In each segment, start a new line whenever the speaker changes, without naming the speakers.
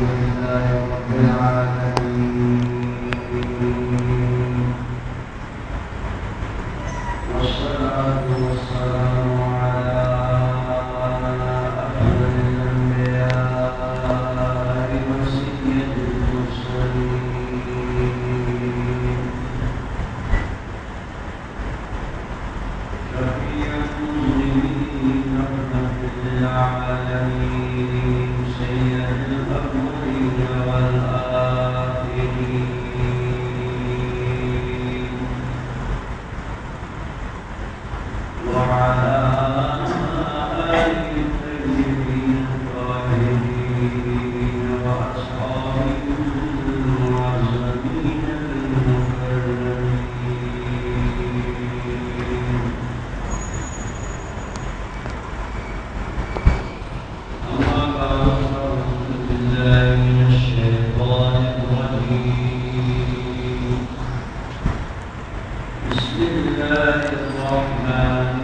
لله رب العالمين والصلاة والسلام على أفضل الأنبياء وسيد المرسلين شفيع المذنبين رحمة للعالمين سيد الأولين والآخرين وعلى آله الطيبين الطاهرين وأصحابه المعظمين المكرمين أما بعد فأعوذ بالله من الشيطان الرجيم بسم الله الرحمن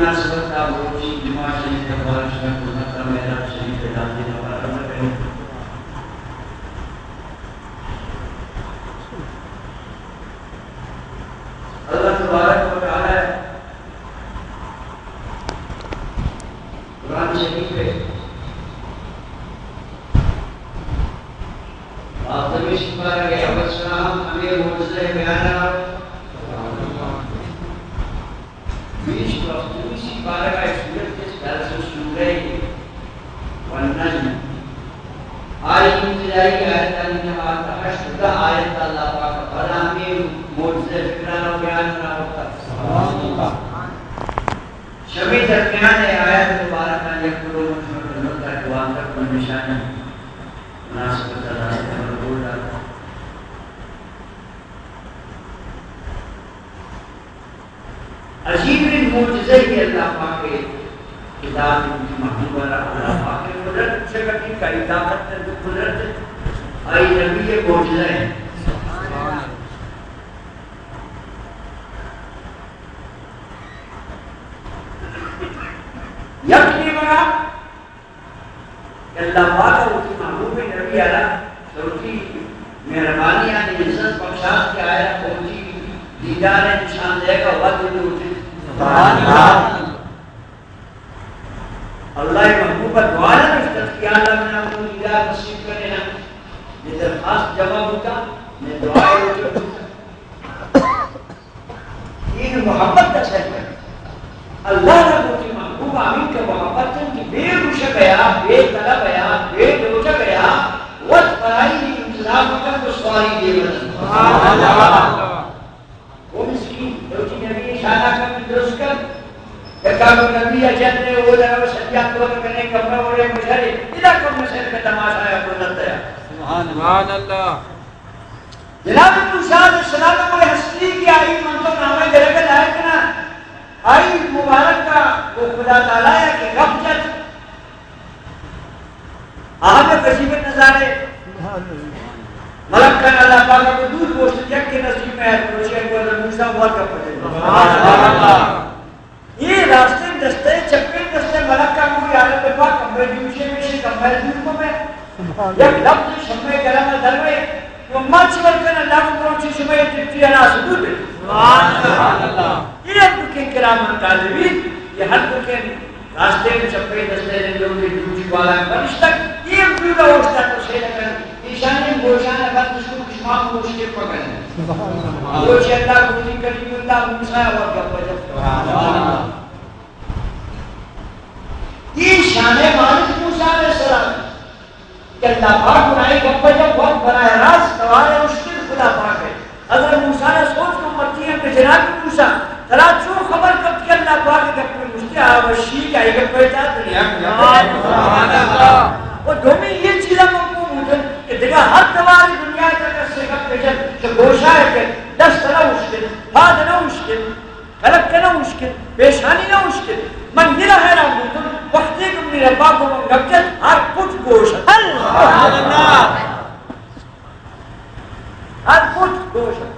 مناسبت آپ روچی جماعت شریف کے بارش میں خدمت کا میرا شریف کے داخل اللہ تبارک و تعالی قرآن شریف ہے آخری سپارہ کے ابسرام ہمیں معجزہ بیان بیش وقتی سپارہ کا سورت کے سورت سورہ والنجم آیت ابتدائی آیت النبات حشد آیت اللہ پاک اور ہمیں معجزہ فکران و بیان کرنا ہوتا شمی درمیان آیت مبارکہ یکلو مجھوٹ اللہ دعا کر کو نشان مناسبت اللہ سے مربول رہا عجیب معجزہ ہی اللہ پاک کے کتاب محبوب اللہ پاک کے قدرت سے کبھی کئی طاقت قدرت آئی نبی کے معجزہ ہے یقینی بنا کہ اللہ پاک اور کی محبوب نبی علیہ سروتی مہربانی آنے عزت بخشاش کے آیا پہنچی دیدار نشان دے گا وقت دوٹی اللہ محبوب دعانا مشتت کیا اللہ میں آپ کو دیدار نصیب کرنے نا یہ درخواست جمع ہوتا میں دعائے ہوتا یہ محبت کا سہت ہے اللہ نے بہت محبوب آمین کا محبت ہے کہ بے روشہ گیا بے طلب گیا بے روشہ گیا وقت پرائی انتظام ہوتا تو سواری دے بنا وہ مسکین روچی نبی شانہ کا درست کر یا کامو نبی اجت نے وہ جنہ وہ سجیات تو کرنے کمرہ اوڑے مجھرے ادھا کم مسئل کا تماشا ہے قدرت ہے سبحان اللہ جناب موسیٰ علیہ السلام کو ہستی کی آئی منطق نامے درگت آئے کنا آئی مبارک کا وہ خدا تعالیٰ ہے کہ غفجت آہم قصیب نظارے ملک کن اللہ پاکہ کو دور گوشت یک کے نصیب میں ہے روشے کو اللہ موسیٰ بہت کا پڑے یہ راستے دستے چپے دستے ملک کا کوئی عالم پاک کمبر دیوشے میں سے کمبر دور کو میں یک لفظ شمع کرم دروے وہ مچ ورکن اللہ کو پرونچی شمع تکتی اللہ سدود ہے یہ بکیں کرامن طالبین یہ ہر بکیں راستے میں چپے دستے نے لوگ دوچی والا ہے بنش تک یہ بیولا ہوشتا تو سے لکن ایشانی گوشان اگر تشکو کشمام گوشتے پکنے گوشی اللہ گوشی کریم اللہ موسیٰ اور گفت جب یہ شان مالک موسیٰ علیہ السلام کہ اللہ پاک بنائی گفت جب وقت بنائے راز توارے مشکل خدا پاک ہے اگر موسیٰ نے سوچ کو مرتی ہے کہ جناب موسیٰ ترا چو خبر کب کہ اللہ پاک گفت میں مجھتے آوشی کا ایک پیتا دنیا وہ دومی یہ چیزیں مقبول ہوتے کہ دیکھا ہر دواری دنیا تک سے گفت جب کہ گوشہ ہے کہ دست نہ مشکل ہاتھ نہ مشکل غلط نہ مشکل پیشانی نہ مشکل من یہ ہے رہا ہوں وقتی کہ میرے باپ کو من گفت ہر کچھ گوشہ ہر کچھ گوشہ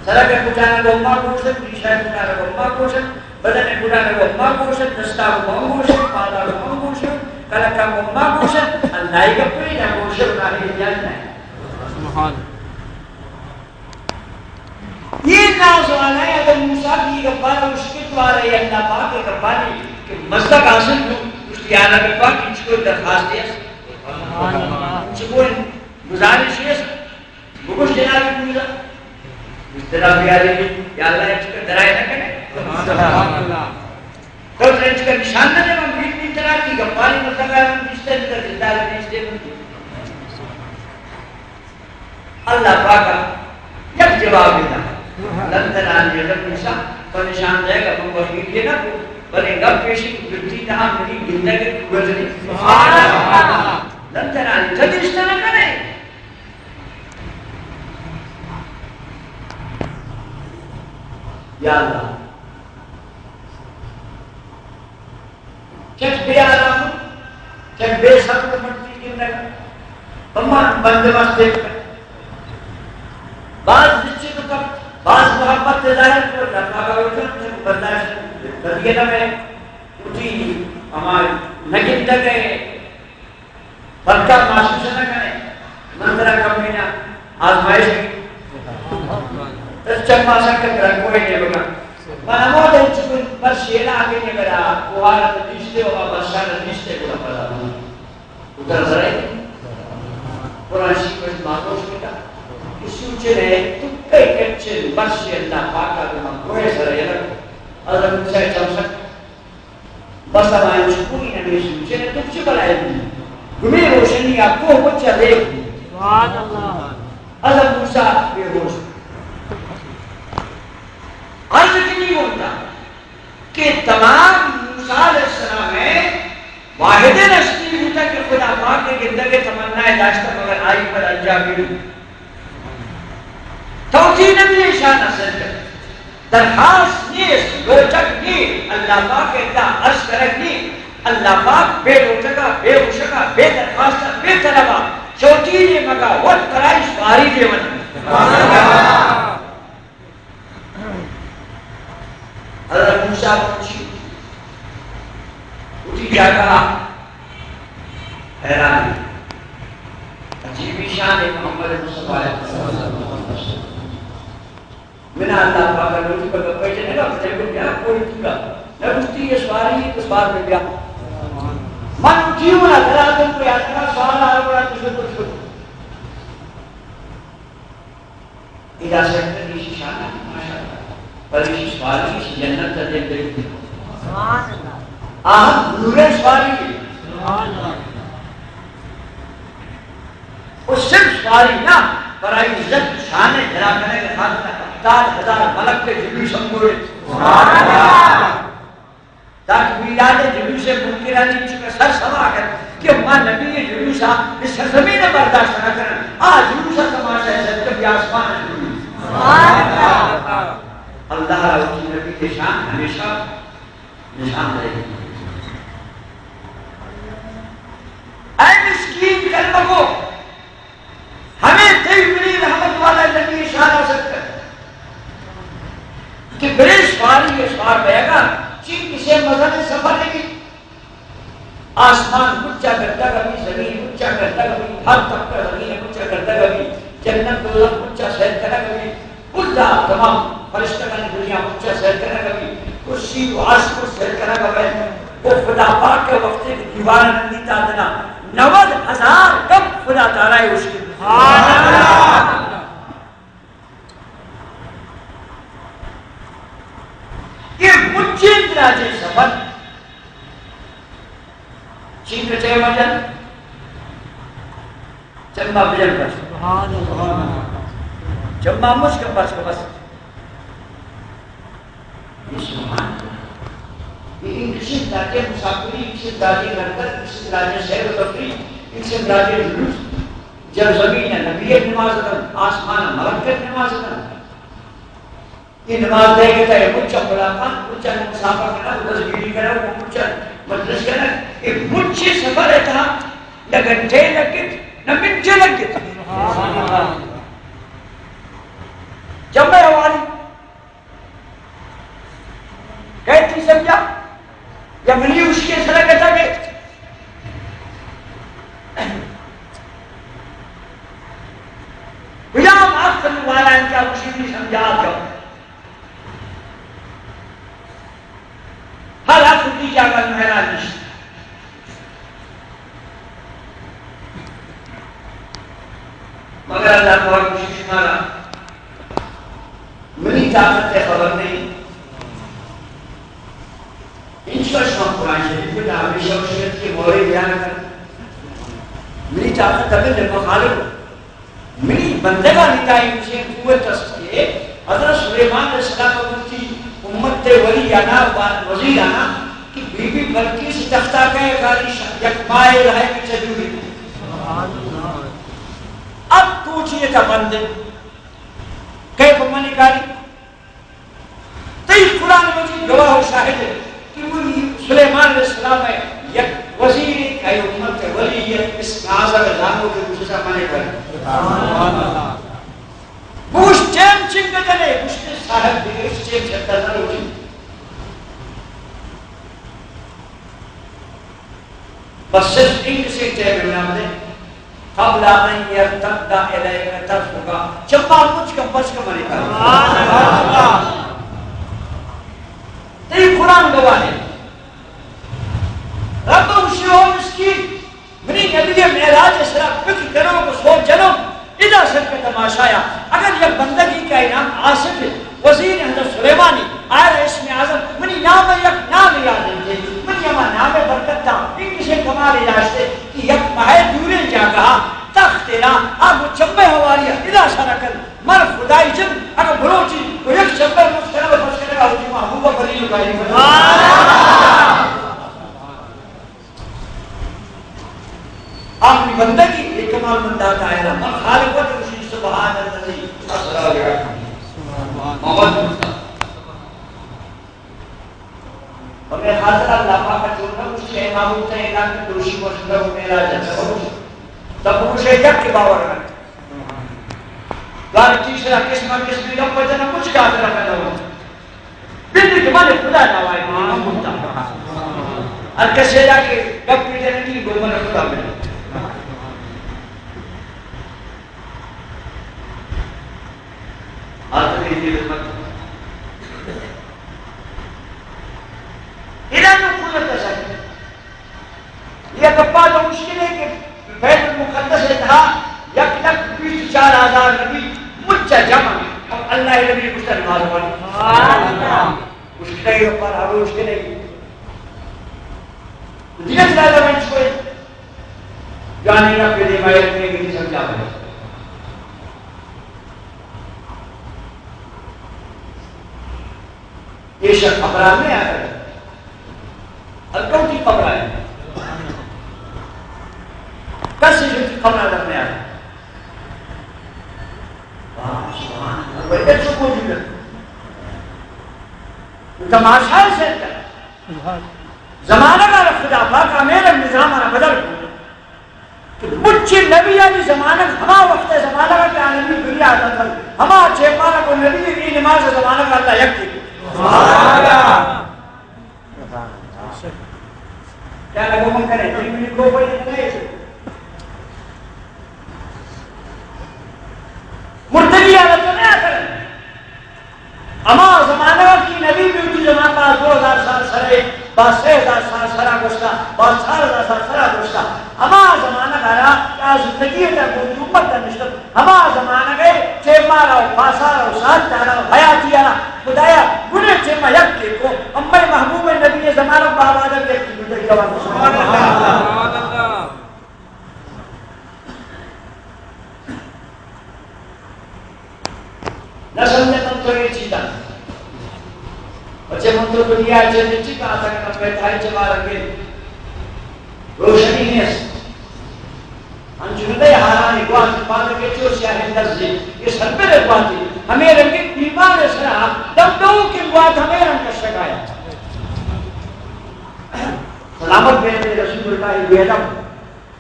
سرک کٹانا کو امہ گوشت ریشہ کٹانا کو امہ گوشت بدن کٹانا کو امہ گوشت دستا کو امہ گوشت پادا کو امہ گوشت کلکہ کو امہ گوشت اللہ کا پوری نہ گوشت راہی جاننا ہے یہ نازوانا ہے اگر موسیٰ کی گفانا مشکل وارا ہے اللہ پاک کے گفانی کہ مصدق حاصل ہو اس کی آنا گفا کی اس کو درخواست دیا اس کو گزارش ہے بگوش جنابی پوزا اس طرح بیاری بھی یا اللہ اس کا درائے نہ کرے تو اس کا نشان نہ دے ہم بیٹ بھی طرح کی گفانی مصدق ہے ہم اس طرح زندہ رہنے اس دے اللہ پاکا یک جواب دیتا لن تنال یدم نشا تو نشان دے گا ہم وحید کے نہ کو بلے گب پیشی کو گرتی تہا میری گندگی گزری لن تنال جد رشتہ نہ کرے یا اللہ چک بے آرام چک بے سخت مرتی گندگی ہمان بندے واسطے بعض رشتے کو کب بعض محبت ظاہر کو لڑکا کا وجود برداشت کردیے نہ میں اٹھی ہمارے نگندہ گئے برکت محسوس نہ کریں منظرہ کمی نہ آزمائش کی چکما سکت رکھوئے نہیں بگا منامو دے چکن پر شیلہ آگے نہیں کرا کوہارا نشتے ہوگا برشانہ نشتے کو پڑا ادھر ذرائے قرآن شیخ میں مانوش کتا کسی اچھے رہے تکے کچھے برشی اللہ پاکا دماغ کوئے ذرائے رکھو حضرت موسیٰ چمسک بس آئے چکوئی نبی سوچے نے تک چی بلائے دی گمی روشنی آپ کو بچہ دیکھ حضرت موسیٰ بے ہوش عرض کی نہیں بولتا کہ تمام موسیٰ علیہ السلام ہے واحد نشتی ہوتا کہ خدا پاک نے گندگے تمنائے داشتہ مگر آئی پر انجابی توجیہ نبی شان اثر کر درخواست نیست لوچک نہیں اللہ پاک کہتا عرض کرک نہیں اللہ پاک بے لوچکا بے خوشکا بے درخواستہ بے طلبہ چوٹی نے مگا وقت کرائش باری دے من حضرت موسیٰ پوچھی اٹھی کیا کہا حیرانی عجیبی شان محمد مصطفیٰ علیہ وسلم میں اللہ پاک روٹی پر گپے چلے گا بچے کو کیا کوئی تھا نہ پوچھتی یہ سواری کس بار میں گیا من اٹھی ہوں نہ ذرا تم کو یاد کرا سوال آ رہا تجھے کچھ اجازت نہیں شان ہے ماشاءاللہ پر یہ سواری اس جنت کا دیکھ دیکھتے سبحان اللہ نور سواری سبحان اللہ اس صرف سواری نہ برای عزت شان جلا کرنے کے ساتھ 70,000 ملک کے جلوی سمجھوڑے سبحان اللہ تاکہ میلاد جلوی سے منکرانی چکے سر سوا کر کہ ماں نبی جلوی سا اس سرزمین برداشت نہ کریں جلوی سا تماشا ہے جب یہ آسمان جلوی سبحان اللہ اللہ کی نبی کے شان ہمیشہ نشان رہے گی اے مسکین کلمہ کو ہمیں تیل ملی رحمت والا نبی شان آ سکتا ہے کہ بڑے سواری یہ سوار رہے گا چین کسے مزہ نے سفر لگی آسمان کچھا کرتا کبھی زمین کچھا کرتا کبھی ہر طبقہ زمین کچھا کرتا کبھی جنت دوزخ کچھا سیر کرا کبھی کلھا تمام فرشتگان دنیا کچھا سیر کرا کبھی کرسی و عرش کو سیر کرا کبھی وہ خدا پاک کے وقت کی دیوان نندی تا دینا 90,000 کب خدا تعالیٰ ہے اس کی یہ مجھے راجے سفر چین کے چاہے مجھل چمبا بجل بس چمبا مشکل بس بس یہ سبحان یہ انگلیشن راجے مسافری انگلیشن راجے گھرکر انگلیشن راجے شہر و تفریح انگلیشن راجے جلوس جب زمین نبیت نماز کرن آسمان ملکت نماز کرن یہ نماز دے گئے تھا یہ مجھا خلاقان مجھا مسافر کرنا ادھر گیری کرنا وہ مجھا مجلس کرنا ایک مجھے سفر ہے تھا نہ گھنٹے لگت نہ منٹے لگت جب میں ہماری کہتی سمجھا یا منی اس کے سرہ کہتا کہ غلام آپ کرنے والا ان کا مشکل سمجھا جاؤ ہر آپ کی جاگہ محرہ نشت مگر اللہ کو اور کچھ شمارا منی طاقت خبر نہیں انچ کا شما قرآن شریف کو ہمیشہ شریعت کے مورے بیان کر منی طاقت ابھی مخالف منی بندگاہ نتائی مجھے قوت تسکے حضرت سلیمان علیہ السلام کو مجھتی امت تے ولی آنا وزیر آنا کہ بی بی بلکیس تختہ کہے غالی یک مائل ہے کہ چجوری اب پوچھئے تھا بندے کئی پمانی کاری تئی قرآن مجید گواہ و شاہد ہے کہ سلیمان علیہ السلام ہے یک وزیر ہے امت تے ولی ہے اس نازر لانوں کے دوسرے سامنے کاری بوش چیم چنگ جنے بوشتے صاحب دیگے چیم چنگ جنے ہوئی بس صرف انگ سے چیم امام دے قبل ان يرتد اليك طرفك چمبا مجھ کا بس کا مری کر سبحان اللہ تے قرآن گواہ ہے رب وشو مسکین منی نبی معراج اسرا فکر کرو کو سو جنم اذا سر کا تماشایا اگر یہ بندگی کا انعام آصف وزیر حضرت سلیمانی آئے اسم اعظم منی نام یک نام یاد ہے منی اما نام برکت تھا ان کسی کمال علاج سے کہ یک مہے دورے جا کہا تخت تیرا آگو چمبے ہواری اذا سرکل مر خدای جن اگر بروچی تو یک چمبے مستقل بس کرے گا ہوتی محبوبہ بلیل بھائی آخری بندگی ایک کمال مندات آئے رہا من خالق و ترشید سبحان اللہ السلام علیکم محمد مصطفیٰ اور میں حاضر اللہ پاک کا چونکہ اس کے امام ہوتا ہے ایک آنکہ دوشی کو شکر کو میرا جاتا ہے تب مجھے یک کے باور کرتا گاری تیسرا قسمہ یوں پجنہ کچھ کہا رکھا ہوا بندی کے مانے خدا دعوائی محمد مصطفیٰ اور کسی جا کے گپ پیٹے نہیں گو من خدا ملے آتنی جی رحمت ادھر میں خودت سکتے یہ گپا تو مشکل ہے کہ بیت المقدس تھا یک لک 24,000 نبی مجھا جمع اور اللہ نبی مجھا معلوم مشکل ہے پر آگو مشکل ہے دیگر زیادہ منچ کوئی جانے کا پیدے مائر میں کسی سمجھا بھائی یہ شخص خبران میں آتا ہے اور کون کی خبران ہے کسی شخص کی خبران میں آتا ہے بلکہ چپ ہو جائے تماشا سے زمانہ کا خدا پاک میرا نظام آنا بدل مجھ نبی علی زمانہ ہما وقت زمانہ کا کہ نبی دنیا آتا تھا ہما چیپانا کو نبی کی نماز زمانہ کا اللہ یک تھی کیا لگو من کریں 3 منٹ کو پڑھیں نہیں مرتبی آلت تو نہیں آتا اما زمانہ کی نبی بیوٹی زمان پاس 2000 سال سرے پاس 3000 سال سرا گوشتا پاس 4000 سال سرا گوشتا اما زمانہ گھرا کیا زندگی ہے کوئی امت کا نشتر اما زمانہ گئے چیمہ رہو پاسا رہو ساتھ رہو حیاتی رہو خدایا گنے چیمہ یک کے کو امی محبوب نبی زمانہ بابا آدم کے کی جوان سبحان اللہ نہ سمجھتم تو یہ چیزا بچے منتر کو دیا ہے چیزیں چیزیں آتا کہ نہ بیٹھائی چبا رکھے روشنی ہے انجھنے حارانی گواتی پاندر کے چور سیاہ درزی یہ سر پر گواتی ہمیں رنگی بیمار سرا دم دو کی گوات ہمیں رنگ کا شکایا سلامت بیندے رسول اللہ بیدم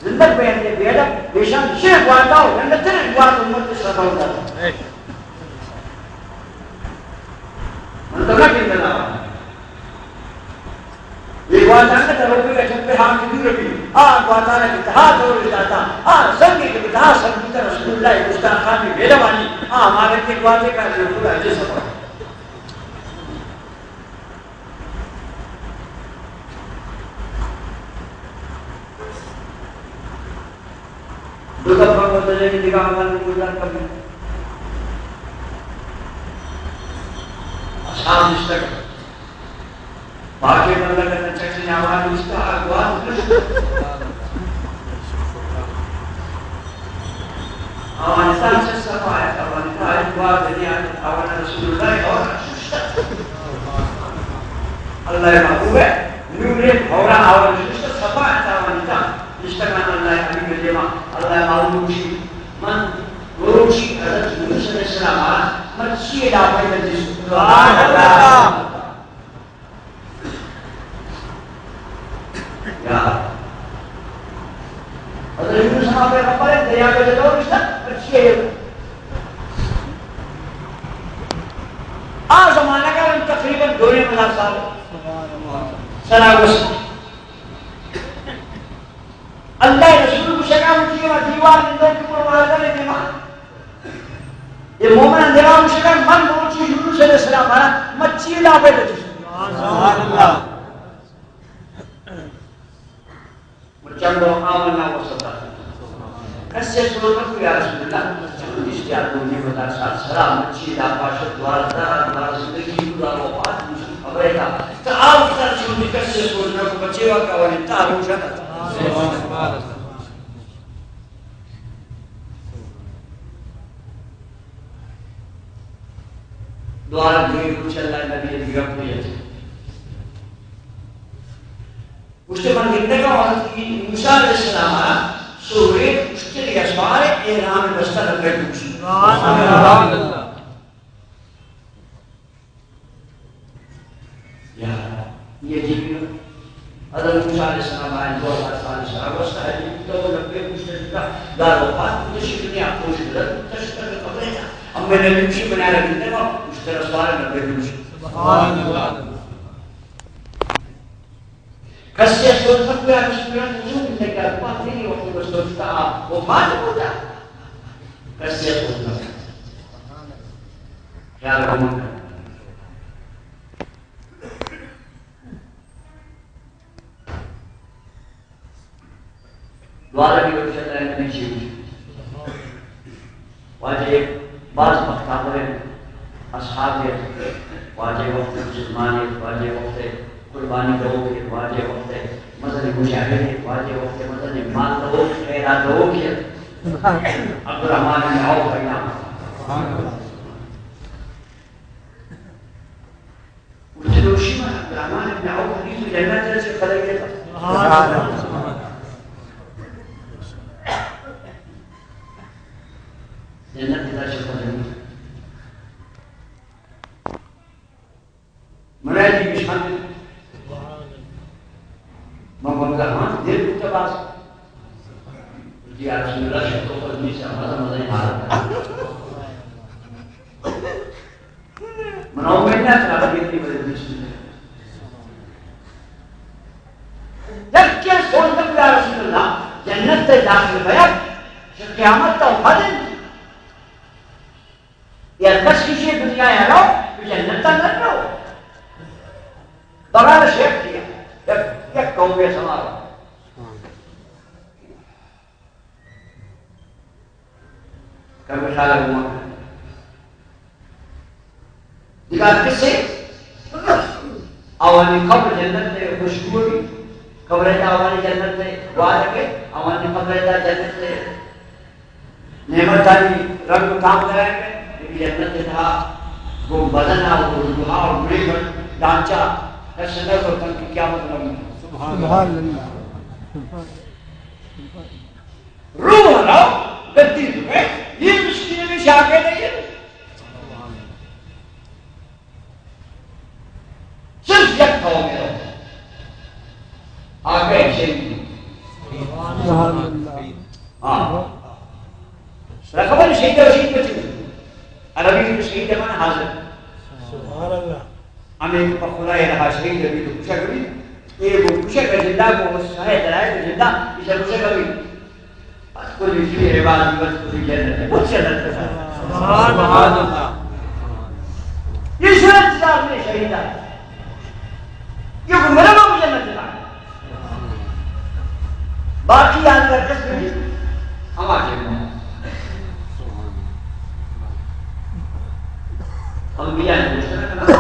زندگ بیندے بیدم بیشان شیخ گواتا ہو رنگتر گوات امت کے سرا ہوتا ہے منتظر کن دلا یہ گواتانا تا روپی کا چھپے ہاں کی دور بھی گواتانا کی تہا دور جاتا سنگی کی تہا سنگیتا رسول اللہ گستاخان میں بیدوانی ہمارے کے گواتے کا رسول اللہ جیسا پڑا دو دفعہ متجہ کی نگاہ ہمارے گزار کبھی آسان نشتر باقی مطلب کرنا چکسی نے آوان نشتا آگوان آوان نشتا سے سب آیا آوان نشتا آگوان دنیا آوان رسول اللہ اور اللہ محبوب ہے نیوری بھورا آوان نشتا سب آیا آوان نشتا نشتا کانا اللہ حبیب جیما اللہ معلومشی من گروشی حضرت یونس علیہ السلام آرہا من سید آبائی نجیس سبحان اللہ یا حضرت یونس آبائی ربا ہے دریا کا جدور رشتہ من سید زمانہ کا ان تقریباً 2,000 سال سراغس اللہ رسول کو شکا مجھے دیوان اندر کی پرواز کرے دیوان یہ مومن اندھیرا مشکل من بہت چیز یونس علیہ السلام آنا مچی لا پہ دیتی سبحان اللہ چندو آمنا و صدا کسی سلطت کو یا رسول اللہ چند اشتیار دونی بتا ساتھ سلام مچی لا پاشد دوار زندگی دورا وفات خبرے تھا تو آپ سر چونی کسی سلطت کو بچے وقت والی تارو شدت دوارا دیگر کچھ اللہ نبی دیگر پویا تھے اشتے من گندے کا وقت کی موسیٰ علیہ السلام آیا سورے اشتے لئے اسوار احرام بستہ لگے دوشی یہ جیبی حضرت موسیٰ علیہ السلام آئے 2000 سال وسط ہے تو وہ لگے اشتے لگا دار وفات مجھے شکرنی آپ کو شکر تشکر میں قبلے تھا اب میں نے دوشی بنا رہے گندے کا اشتے اسوار لگے دوشی سبحان اللہ کسی سلطت کو یا رسول اللہ نزول لے کر بات نہیں وقت کو سوچتا آپ وہ بات ہوتا کسی سلطت خیال رحمان کرتا دوارا بھی روشت اللہ نے نہیں چیز واجہ بعض مختابر اصحابیت واجہ وقت مسلمانیت واجہ وقت قربانی دو واجہ وقت مدن مجاہدین واجہ وقت مدن مال دو خیرات دو کیا عبدالرحمن بن عوف کا نام اس دوشی میں عبدالرحمن بن عوف حدیث جنت سے خلق دیتا جنت دیتا سے خلق دیتا مناجی بشان محمد رحمان دل کو تباس جی رسول اللہ شکو قدمی سے ہمارا مزہ حالت مناؤ میں نے اطلاع دیتی بڑے بسم اللہ جب کیا سوچتا کہ رسول اللہ جنت سے داخل بیت قیامت تا فضل یا کس کسی دنیا ہے رو تو جنت تا نہ رو برار شیخ کیا یک قومی سمارا کبھی خیال ہے وہ دیکھا کس سے آوانی قبر جنت سے خوشبو بھی قبر ہے آوانی جنت سے دعا لگے آوانی قبر ہے جنت سے نعمت داری رنگ کام کرائیں گے لیکن جنت سے تھا وہ بدن ہے وہ دعا اور بڑی ڈانچہ سنر کو تن کی قیامت لگی سبحان اللہ روح نہ گدی میں یہ مسکین میں شاکے نہیں ہے صرف یک کھاؤ میں رہو آگے شہید سبحان اللہ رقبہ شہید ہے شہید بچے عربی میں شہید ہے مانا حاضر سبحان اللہ ہمیں خدای رہا شہید ابھی تو پوچھا کبھی یہ وہ پوچھا کہ زندہ کو شاید رائے تو زندہ اسے پوچھا کبھی اس کو لکھی رواز بس کو بھی جنت ہے بہت جنت کے ساتھ سبحان اللہ یہ شرط صاحب نے شہید ہے یہ کو میرا بابو جنت ہے باقی آن کر کس میں ہم آ جائیں ہم بھی آئیں پوچھنا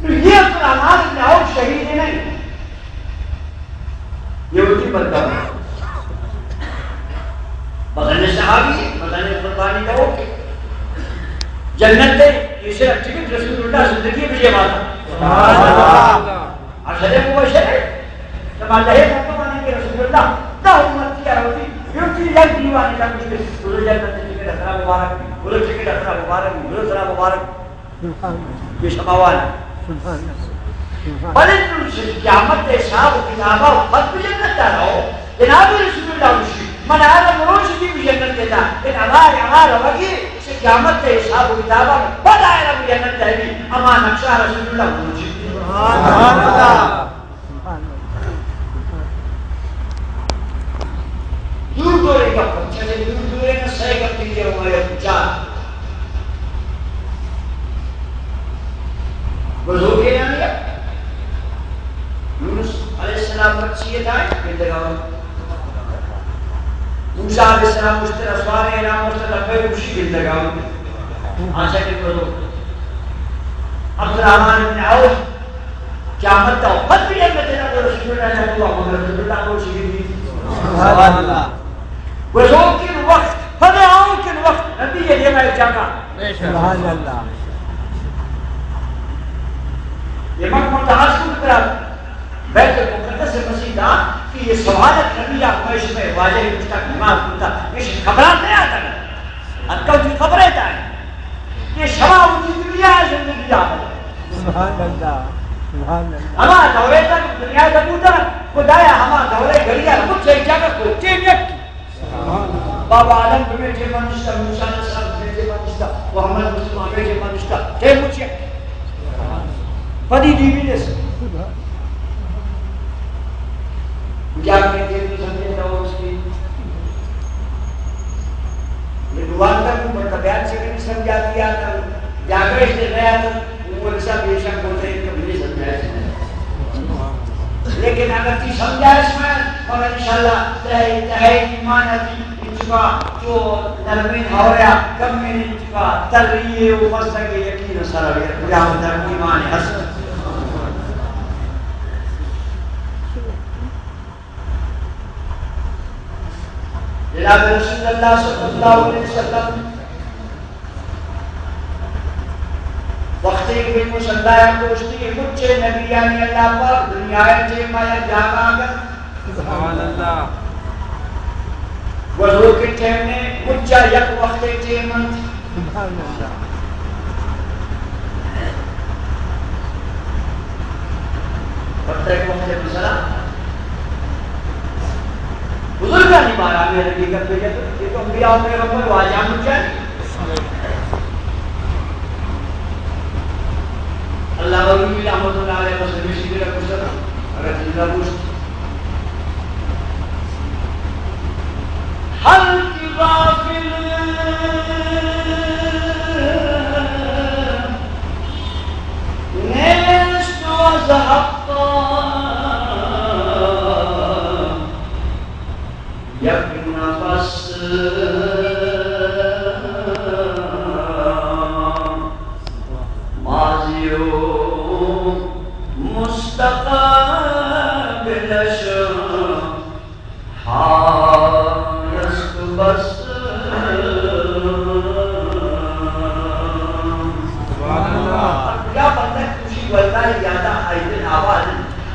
یہ اقرامات ابن عوف شہید نہیں یہ ان کی برکت ہے بدن صحابی بدن قربانی کا ہوتے جنت دے یہ صرف ٹکٹ رسول اللہ زندگی میں یہ بات اشد مبشر ہے جب اللہ ہے کہ رسول اللہ دا امت کیا ہوتی یوتی یک دیوانے کا مجھے بولو جنت دے ٹکٹ اثرہ مبارک بولو ٹکٹ اثرہ مبارک بولو اثرہ مبارک یہ شماوان ہے بلن قیامت حساب و کتابہ و خط بھی جنت دا رہو جناب رسول اللہ مشکل من آدم روش بھی جنت دیتا ان اغار وگی اسے قیامت حساب و کتابہ بڑا ہے رب جنت دا بھی اما نقشہ رسول اللہ مشکل وضو کے لیا یونس علیہ السلام مچھیت آئے گندگاؤں موسیٰ علیہ السلام مشتر اسوار اعلام مشتر رفعی خوشی گندگاؤں آنچہ کے وضو عبدالرحمن بن عوف قیامت کا وقت بھی ہے میں تیرا کو رسول اللہ نے دعا مگر رسول اللہ کو شکر دی سبحان اللہ وضو کن وقت فدعاؤں کن وقت نبی یہ دیمہ ایک جاگا سبحان اللہ یہ مقام متحاس کو بکرا بیت المقدس مسیح دا کہ یہ سوالت نبی آخوش میں واجہ مشتاق نماز ہوتا یہ خبرات نہیں آتا ہے انکل کی خبریں تا ہے یہ شما ہوتی دنیا ہے زندگی آتا ہے سبحان اللہ ہما دورے تک دنیا کا بوتا خدایا ہما دورے گھڑیا مجھ سے ایک جگہ کو تیم یک کی بابا آدم کو بیٹھے منشتہ موسیٰ علیہ السلام بیٹھے منشتہ محمد مسلمان بیٹھے منشتہ تیم مجھ یک پدی دیوی نے سے کیا کہتے ہیں تو سمجھے تھا اس کی یہ دوان تک بڑا بیان سے کہیں سمجھا دیا تھا جاگرش دے گیا تھا وہ ایسا بیشک ہوتے ہیں کہ مجھے سمجھائے لیکن اگر تی سمجھائے اس میں اور انشاءاللہ تہے ایمان آتی انچکا جو نرمین ہو رہا کم میں انچکا تر رہی ہے وہ مستہ کے یقین سر ہے مجھا ہوتا ایمان حسن جناب رسول اللہ صلی اللہ علیہ وسلم وقت ایک بھی مسلح کوشتی مجھے نبیانی اللہ پر دنیا جے مایا جاگا آگر سبحان اللہ وضو کے ٹھیمنے مجھے یک وقت جے من سبحان اللہ وقت ایک وقت مسلح بزرگاں نہیں مارا میرے حقیقت پہ جاتا یہ تو انبیاء میں رب واجہ مجھے اللہ ولی رحمت اللہ علیہ وسلم شکر کسر اگر زندہ پوچھت حل کی غافل نیست و زحقا یک نفس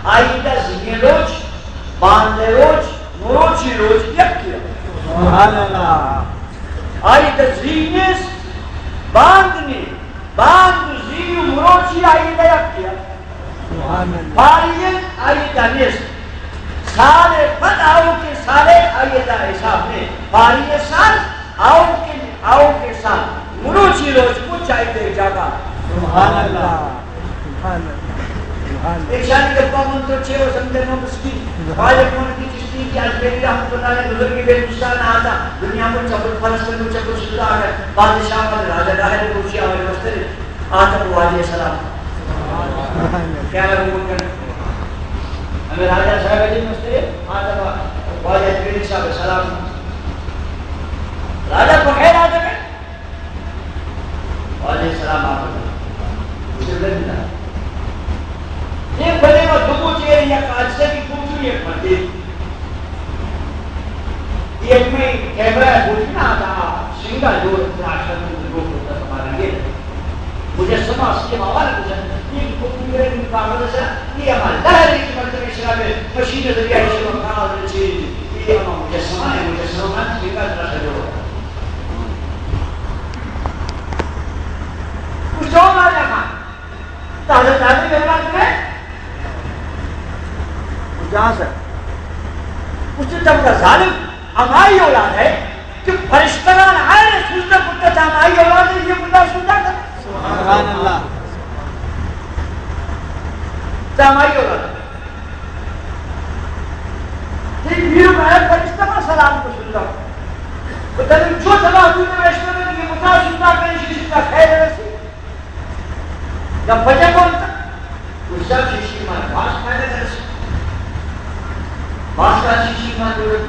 آئیدہ زنی روچ باندے روچ مروچی روچ یک کیا سبحان اللہ آئیدہ زینیس باندنی باند زینی مروچی آئیدہ یک کیا سبحان اللہ فاریت آئیدہ نیس سارے پد آؤ کے سارے آئیدہ حساب میں فاریت سال آؤ کے سال مروچی روچ کچھ آئیدہ جاگا سبحان اللہ سبحان اللہ ایک شانی جب من تو چھے وہ سمجھے نو مسکین خالق من کی چشتی کی اجبیری رحمت اللہ نے بزرگی بے مشتان آتا دنیا کو چپل فلسطین کو چپل شدہ آگر بادشاہ پر راجہ داہر کوشی آوری مستر آتا کو واجہ السلام کیا ہے وہ کرنے ہمیں راجہ صاحب جی مستر آتا کو واجہ اجبیری صاحب السلام راجہ بخیر آتا ہے واجہ السلام آتا اسے بلد یہ بڑے وہ دمو چیئے یا کاجسے کی کچھو یہ پڑھتے یہ میں کیمرہ بوجھنا آتا سنگا جو اتناشر میں جو ہوتا ہمارا یہ مجھے سما اس کے موال کچھ یہ کچھ میرے مقابلہ سے یہ ہمارا لہر کی مرتبہ شراب ہے مشین ذریعہ شراب کھانا چیز یہ ہمارا مجھے سما ہے مجھے سما ہے سنگا اتناشر جو ہوتا کچھ جو نہ جانا تازہ تازہ محبات میں جہاں سے اس نے جب کا ظالم ہماری اولاد ہے کہ فرشتگان آئے سجدہ کرتا تھا ہماری اولاد ہے یہ بندہ سجدہ کرتا سبحان اللہ تو ہماری اولاد ہے ٹھیک بھیڑ میں ہے فرشتگان سلام کو سجدہ کرتا وہ تنہیں جو سلام ہوئی میں اشتر میں یہ بندہ سجدہ کرنے سے سجدہ خیر ہے ویسی جب بجے کون تھا Güzel şişim var. Baş kaydederiz. Başka şişim var diyor.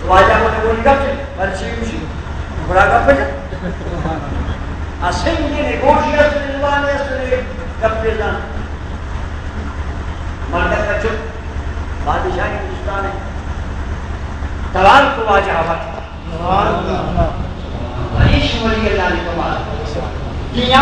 Wajah mana boleh kata? Baca uji. Berapa saja? Asing ini negosiasi luar biasa ni kapten. Mereka kacau. Badshah Hindustan ni. Tawar ko wajah awak. Anish wali Allah ni tawar. Dia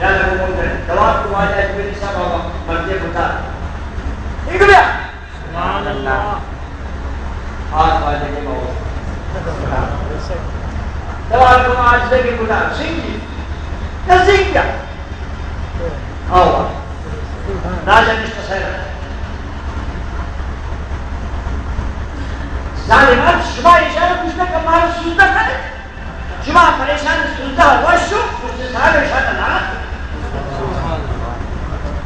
jangan ngomongkan jawab tu wajah jadi siapa mereka betul itu dia subhanallah wajah ni mau jawab tu wajah jadi betul singgi singgi awak raja nista saya zalimat cuma isyarat kita kemarin sudah kan cuma peresan sudah wasyuk saya isyarat nak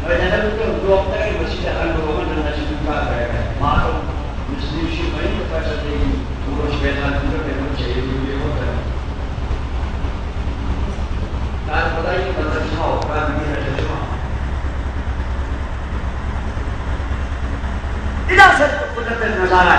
Mereka itu dua orang yang bersidang dua orang dan juga mahu muslim siapa ini kepada dia urus benar juga dengan ciri dia orang. Kalau pada ini pada semua orang ini ada semua. Tidak satu pun ada nazara.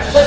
80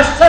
80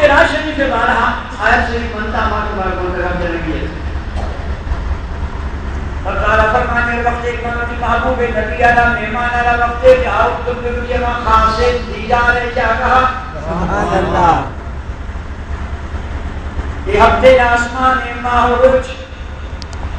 میرا شریف بارہ آیت شریف منتا ماں کے بارے میں کر لگی ہے اور تعالیٰ فرمانے وقت ایک منتی محبوب نبی علیہ مہمان علیہ وقت کہ آؤ تم نے مجھے وہاں خاص سے دیدار ہے کیا کہا
سبحان اللہ
یہ ہفتے آسمان ماہ روج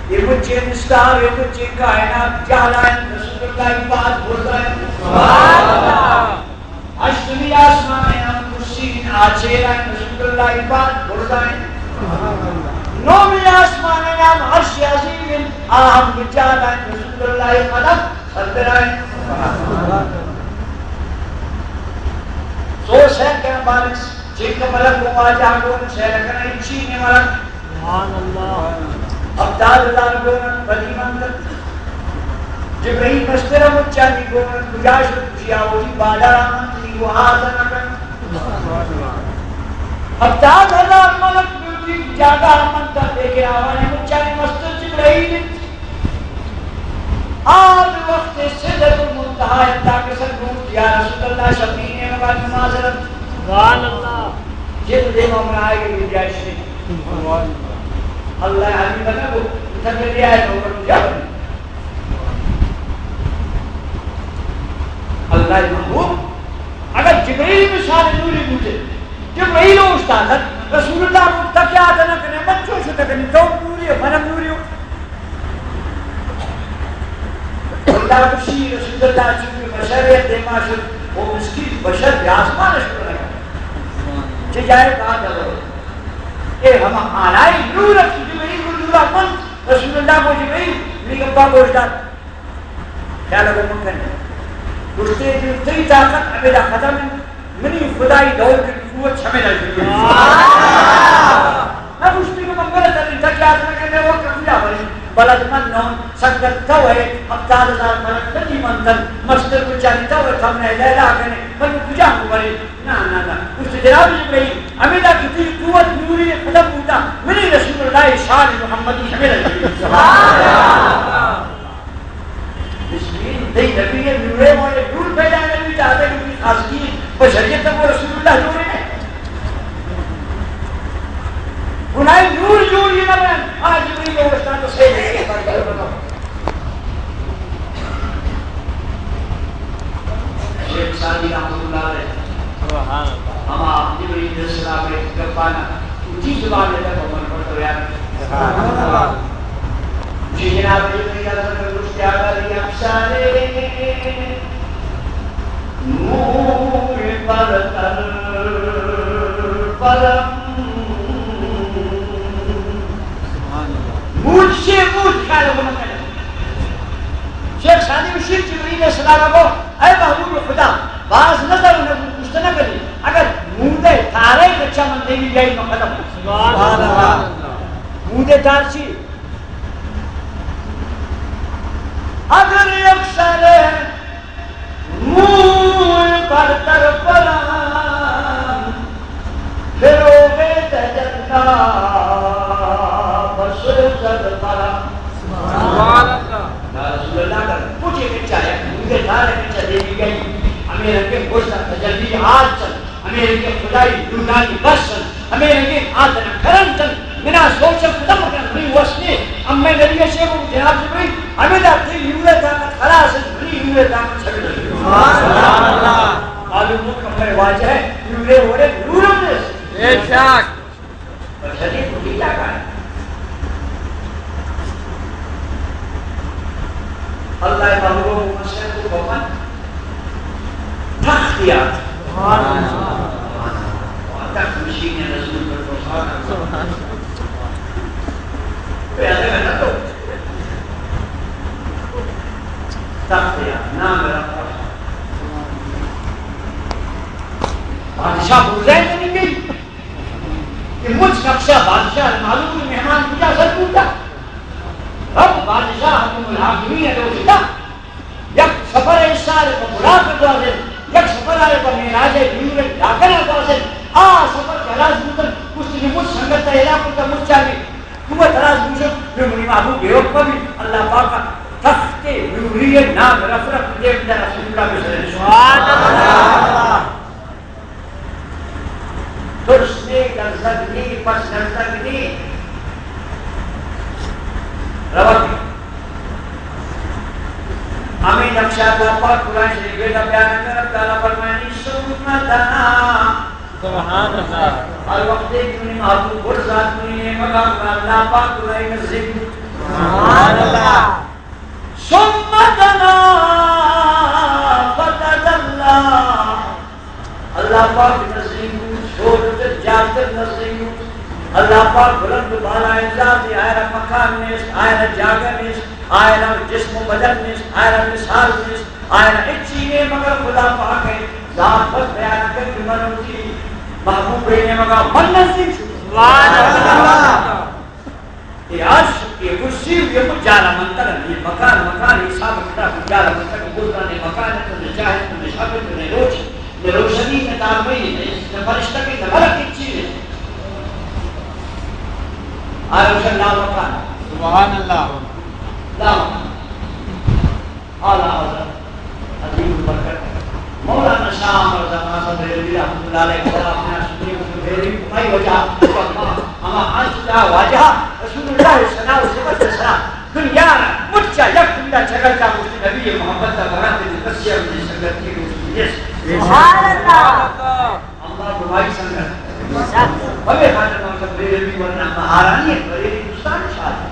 یہ مجھے مستار یہ مجھے کائنات جہلائیں رسول اللہ کی بات بھولائیں سبحان اللہ اشتری آسمان ہم کرسین آچیرائیں رسول اللہ کی بات بھولائیں سبحان اللہ نومی آسمان ہم عرش عظیم آہم بجالائیں رسول اللہ کی قدم صدرائیں سبحان اللہ سوچ ہے کہ بارش جن کا ملک کو آجا کو سیر کرنے چینے ملک
سبحان اللہ
ابدال اللہ گونن بلی منتر جبرہی مستر مچانی گونن کجاش کشیاوی بادار آمنتری کو آزن اکن ابدال اللہ ملک بیوٹی جاگا منتر دیکھے آوانے مچانی مستر جبرہی آج وقت صدر المنتہا اتاک سرگوت یا رسول اللہ شفینے مباد معذرت
سبحان اللہ
جب دے مومن آئے گے بیجائش نے اللہ حبیب بنا کو اتنے دیا ہے تو اوپر جب اللہ محبوب اگر جبریل مثال نوری بوجھے جبریل و استاذت رسول اللہ کو تکیا آدھنا کرنے بچوں سے تکنے تو نوری ہے منم نوری ہو اللہ کشی رسول اللہ چونکہ بشریت دیما شد وہ مسکین بشر بیاسمان شکر لگا چھے جائے کہا جب اے ہم آنائی نورت جبریل و نورت من رسول اللہ کو جبریل لیکن گوشتار کیا لگو ممکن ہے گوشتے دل تی طاقت امیدہ ختم ہے منی خدای دور کی قوت شمل ہے نہ گوشتے کو منگلت ہے تک یاد نہ کرنے وہ کمیا بھائی بلد من نون سکت تو ہے ابتاد ازار ملک نجی منتن مستر کو چاہی تو ہے تم نے لیلہ کرنے من کجا کو بھائی نا اس جناب جبرائیل امیدہ کتی قوت نوری ختم ہوتا منی رسول اللہ شان محمدی شمل ہے سبحان اللہ بسمین دی نبی نورے مولے نور پیدا نبی چاہتے ہیں کہ خاص کی بشریت تک وہ رسول اللہ نورے ہیں انہیں نور جوڑ یہ نہ بین آج جبریل کو وشتان تو صحیح ہے شیخ سادی رحمت اللہ علیہ ہم آپ جبریل السلام میں گفانا اچھی زبان لیتا ہے عمر پر تو یاد جی جناب جبریل اللہ کا رشتہ آگا افسانے نور برتر پرم مجھ سے مجھ خیال ہونا کرے شیخ سادی مشیر جبریل السلام کو اے محبوب خدا بعض نظر انہیں کچھ نہ کری اگر مودے تارے کچھا من دے گی جائی مقدم سبحان اللہ مودے تار چی اگر اکثر موی برتر پرام پھروگے تجنہ بس زد پرام سبحان اللہ رسول اللہ کا پوچھے کچھا ہے مودے تارے کچھا دے گی گئی ہمیں رکھے گوشتا تجلی آج چل ہمیں رکھے خدای دنانی بس چل ہمیں رکھے آدھنا کرن چل منا سوچا قدم کرن بری وسنی ام میں نبی شیخ جناب جبریل ہمیں داتی یورے طاقت خلاص بری یورے طاقت چھڑ لگی سبحان اللہ معلوم مکمل واجہ ہے یورے وڑے نورم دیس
بے شک
بشری خودی کیا کہا ہے اللہ محبوب مسلم کو بفن تختیات سبحان اللہ تخت مشین رسول پر سبحان اللہ پیادے میں نہ تو تختیات نام رکھا بادشاہ بوزین میں نہیں گئی کہ مجھ نقشہ بادشاہ معلوم کی مہمان کجا سر پوچھا رب بادشاہ حکم الحاکمین ہے دوستا یک سفر ایسار کو بلا کر دوازن یک سفر آئے پر میراج نیور لاکر دوازن سفر جلاز بوتن کچھ نمود سنگت تحیلہ کتا مجھ چاہی قوت راز بوشن جو منی محبوب بیوک پر بھی اللہ پاکا تخت نوری نام رفرق دیو در رسول اللہ بسر سبحان اللہ ترسنے لرزگنی پس لرزگنی روکی ہمیں نقشہ پاک قرآن شریف کا بیان کرب تعالیٰ فرمائنی سنتنا
سبحان اللہ
اور وقت کنی محبوب برزاد کنی مقام اللہ پاک قرآن نزد
سبحان اللہ
سنتنا فتد اللہ پاک نزد چھوڑ جاتر نزد اللہ پاک بلند بالا ذات آئرہ مکان نیست آئرہ جاگہ نیست آئرہ جسم و بدن نیست آئرہ مثال نیست آئرہ اچھی نے مگر خدا پاک ہے ذات بس بیان کر کے منوتی محبوب رہنے مگر من نزدیک
سبحان اللہ
یہ عرش یہ کرسی یہ کچھ جارہ منتر ہے یہ مکان حساب کتاب جارہ منتر گزران مکان ہے تو نجاہد تو نشابت تو روشنی میں دارمئی ہے فرشتہ کی نبرک ایک چیز ہے عرش اللہ مکان
سبحان اللہ
لا اعلیٰ حضرت عظیم برکت مولانا شاہ عمر زمان صدری رحمت اللہ علیہ وسلم اپنے سنی کو بھیری کمائی وجہ اما آنستا واجہ رسول اللہ صلی اللہ علیہ وسلم دنیا مجھا یک دنیا چگل کا مسلم نبی محمد برات قصیہ میں سنگت کی روشنی
سبحان اللہ
اللہ بھائی سنگت بھگے خاطر مطلب بریلوی ورنہ مہارانی ہے بریلی دوستان شاہ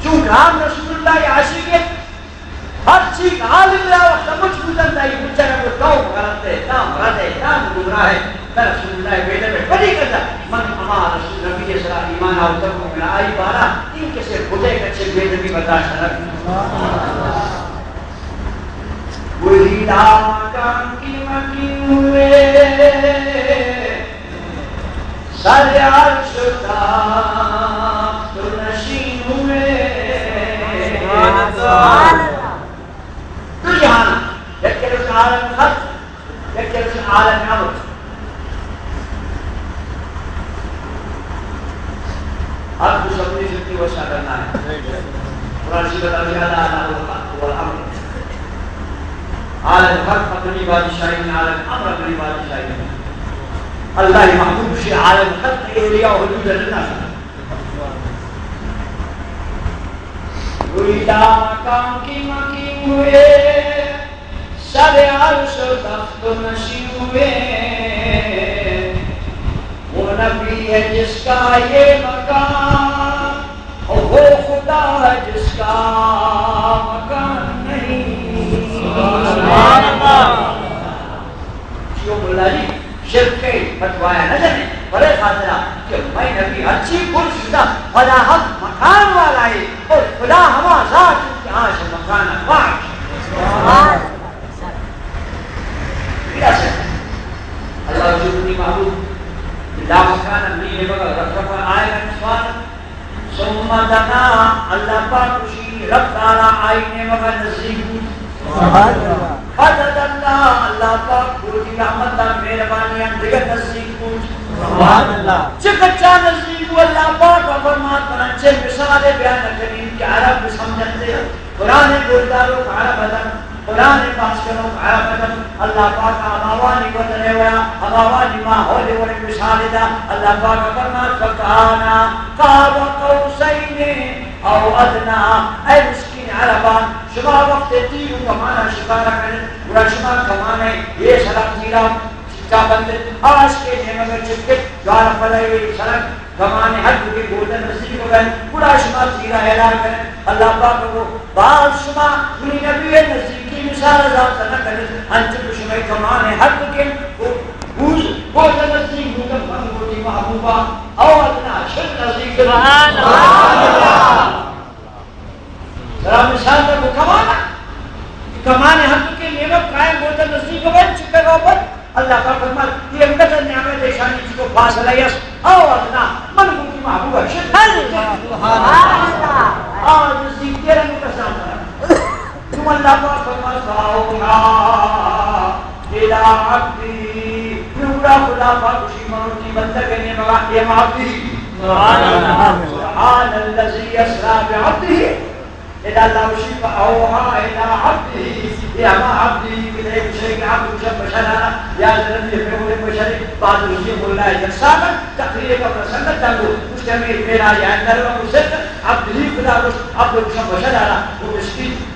چونکہ ہم رسول اللہ عاشقیت ہر چیز عالم رہا وقت مجھ بودن دائی مجھے وہ تو غلط ہے نام رد ہے نام گمراہ ہے میں رسول اللہ بیٹے میں بڑی کرتا من ہمارا رسول نبی صلی اللہ ایمان آوتر کو ملا آئی بارا ان کے سے خودے کچھے بیٹے بھی بتا شرک وہی لاکان کی مکی ہوئے سارے عرش تو نشین ہوئے
سبحان اللہ
تو جہاں یک رس عالم خط یک رس عالم عمر اب تو سبنی سکتی وشا کرنا ہے قرآن شیبت ابیادہ اللہ والعمر عالم خط اپنی بادشاہی میں عالم عمر اپنی بادشاہی میں اللہ محبوب شی عالم خط اولیاء حدود اللہ رویدہ مقام کی مقیم ہوئے سر عرش و تخت و نشین ہوئے وہ نبی ہے جس کا یہ مقام اور وہ خدا ہے جس کا مقام نہیں
سبحان اللہ
جو بولا جی شرک کے فتوایا نہ جانے بڑے خاطرہ کہ میں نبی اچھی پرشدہ خدا حق مکان والا ہے اور خدا ہما ذات کی آش مکان واش اللہ جبنی محبوب لا مکان امنی بغل رفع آئین انسوان ثم دنا اللہ پاکشی رب تعالی آئین مغل نزدیک
سبحان اللہ
حضرت اللہ پاک پوری رحمت دا مہربانی اندگت نزدیک پوچھ
سبحان اللہ
چکچا نزدیک اللہ پاک و فرمات پرنچے مثال بیان کریم کہ عرب سمجھتے قرآن بولداروں کا عرب ادم قرآن باسکروں کا عرب ادم اللہ پاک اماوانی کو تنے ہوا اماوانی ماحول وڑی مثال دا اللہ پاک فرمات فکانا قاب قوسین او ادنا اے مسکین عربان شما وقت تیروں کمانا شکارہ کریں برا شما کمانا یہ سڑک تیرہ چکا بندے آج کے نیم اگر چکت جوار پڑھائی ہوئی سڑک کمانے حد کی گولڈن نصیب ہو گئے برا شما تیرہ اعلان کریں اللہ پاک کو بعض شما منی نبی نصیب کی مثال ذات نہ کریں انچک شما کمانے حد کے گولڈن نصیب ہوگا فنگوٹی محبوبہ او ادنا شد نصیب
سبحان اللہ
ذرا مثال پر وہ کمانے حق کے نعمت قائم ہوتا نصیب ہو گئے چکے گا اوپر اللہ کا فرمان یہ انقدر نعمت شانی جس کو فاصلہ یس او ادنا من کی محبوبہ شد
سبحان اللہ
آج نصیب تیرا مقصد تم اللہ کا فرمان فاؤنا الى عبدی نورا خدا فاکشی منوٹی بندہ کہنے مگا یہ معبدی
سبحان اللہ
سبحان الذي يسرى بعبده إذا لم شفع أوها إلى عبده يا ما عبدي إليك شيء عبد بشرنا يا الذي يفعل بشر بعد يجيب الله يسامح تقريبا رسالة تقول مستمر فينا يا أنت مسد عبدي كذا عبد بشرنا ومسكين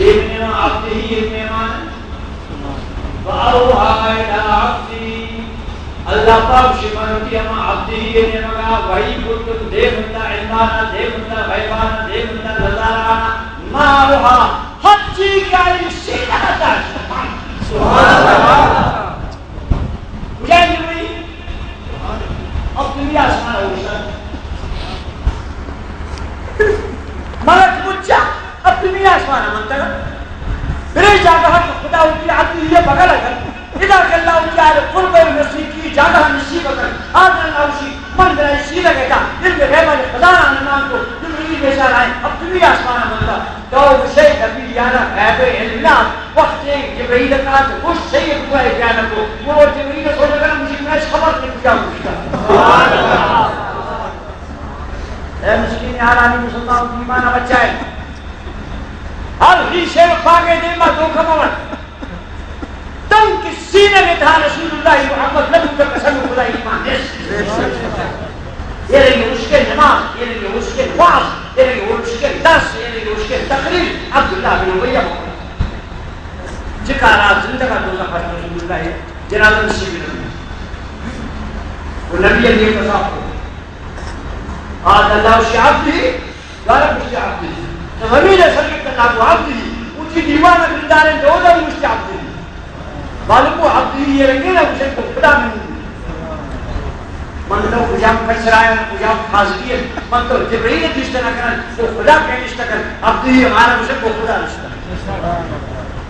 ابن عبده ابن فأوحى إلى عبده اللہ پاک شفاعتی اما عبده ابن مگا وحی کتن دیمتا علمانا دیمتا غیبانا دیمتا نظارانا ما اوحا حد چیز کاری سیدھاتا سبحان اللہ مجھے جبری اب دنیا آسمان ہوشا ملک مجھا اب دنیا آسمان منتگا میرے جاگہ خدا ہوتی عبدی یہ بغل اگر اذا کہ اللہ ہوتی آئے قرب نصیب کی جاگہ نصیب اگر آدھر اللہ ہوشی من در ایسی لگتا دل میں غیبہ نے خدا آنے نام کو دنیا بیشار آئے اب دنیا آسمان منتگا تو شیخ کبھی یانا غیب علمنا وقت جبرائیل کا تو خوش سید ہوا ہے بیانا کو وہ جبرائیل کو لگنا مجھے میں خبر نہیں کیا ہوشتا اے مسکین آرانی مسلمان کی ایمانہ بچہ ہے ہر ہی شیخ پاگے دے ماں دھوکہ موت تم کی سینے میں تھا رسول اللہ محمد نبی کا قسم خدا ایمان یہ رہی اس کے نماز یہ رہی اس کے نواز یہ رہی اس کے درس یہ رہی اس کے تقریر عبداللہ بن عبیہ محمد جکارا زندگا دوزہ پر رسول اللہ جنازہ نصیب نبی وہ نبی علیہ قصاب کو آج اللہ اس کے عبدی غالب اس کے عبدی زمین سرکت اللہ کو عبدی اچھی دیوانہ برداریں دو دو اس کے عبدی معلوم وہ عبدی یہ رنگے نا اسے کو خدا میں من تو خجام کچرائے خجام حاضری ہے من تو جبرائیل رشتہ نہ کرن تو خدا کے رشتہ کرن عبدی ہمارا اسے کو خدا رشتہ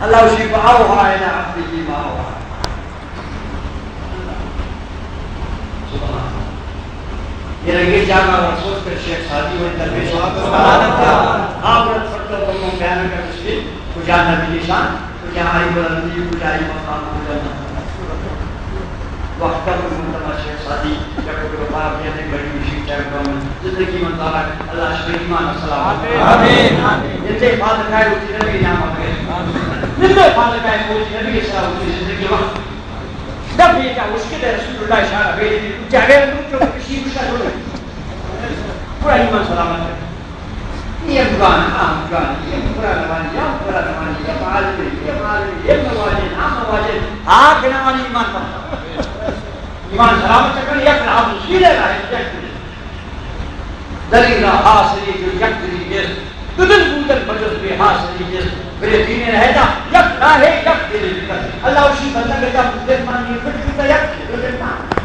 اللہ اسی کو اوحا الى عبدی ما اوحا یہ رنگے جاگا اور سوچ کر شیخ سادی ہوئی درویش آپ رت فرطہ بلوں بیان کر مسکل کجا نبی نشان کجا آئی بلندی کجا آئی مقام کجا وقت پر منتمہ شیخ سادی جب کو باب یہ بڑی مشکل چاہے قوم زندگی منطالہ اللہ شکر ایمان السلام آمین جنتے فاضل کائے ہوتی نبی نام آگئے جنتے فاضل کائے ہوتی نبی السلام ہوتی زندگی وقت جب یہ کیا اس کے دے رسول اللہ اشارہ بیدی جاگے روچو کسی مشکل ہو رہی پورا ایمان سلامت ہے یہ مگانا آم مگانا یہ مقرآن نوانی یہ معالمی یہ معالمی یہ مواجن آم مواجن آگ نوانی ایمان پڑھتا ایمان سلامت چکر یک رہا سیلے رہا ہے دلیل رہا حاصلی جو یک دلی گیس دل بودل بجز بے حاصلی گیس میرے دینے رہتا یک راہ ہے یک دل بکر اللہ اسی بندہ کہتا دل مانی فٹ کتا یک دل مان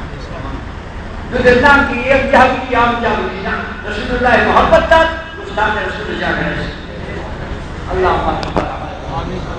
جو دل نام کی ایک جہاں کی آم جاہو دینا رسول اللہ محبت تک مستان رسول جاگہ ہے اللہ